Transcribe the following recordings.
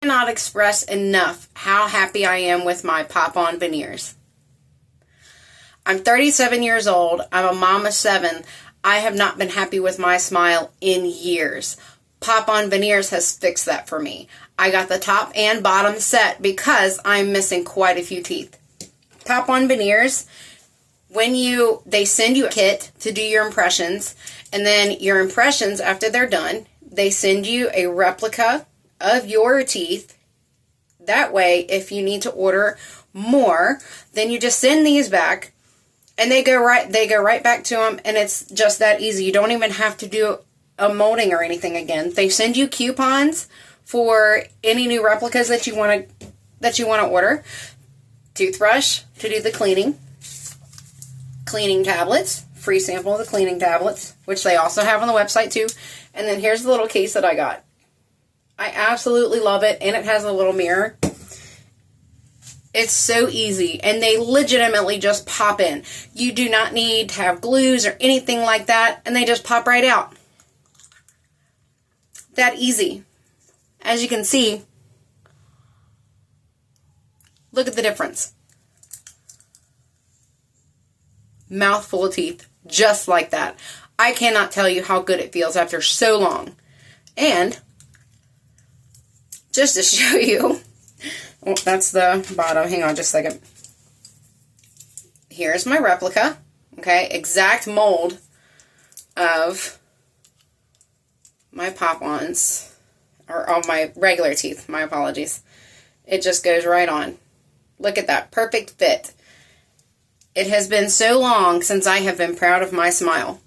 Cannot express enough how happy I am with my pop-on veneers. I'm 37 years old. I'm a mom of 7. I have not been happy with my smile in years. Pop-on veneers has fixed that for me. I got the top and bottom set because I'm missing quite a few teeth. Pop-on veneers, they send you a kit to do your impressions, and then your impressions, after they're done, they send you a replica of your teeth. That way, if you need to order more, then you just send these back, and they go right back to them, and it's just that easy. You don't even have to do a molding or anything again. They send you coupons for any new replicas that you want to order. Toothbrush to do the cleaning. Cleaning tablets, free sample of the cleaning tablets, which they also have on the website too. And then here's the little case that I got. I absolutely love it, and it has a little mirror. It's so easy, and they legitimately just pop in. You do not need to have glues or anything like that, and they just pop right out. That easy. As you can see, look at the difference. Mouthful of teeth, just like that. I cannot tell you how good it feels after so long. And just to show you, oh, that's the bottom. Hang on just a second. Here's my replica. Okay, exact mold of my pop-ons, or on my regular teeth. My apologies. It just goes right on. Look at that. Perfect fit. It has been so long since I have been proud of my smile.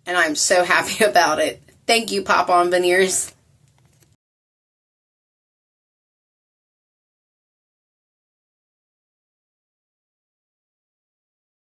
And I'm so happy about it. Thank you, Pop-On Veneers.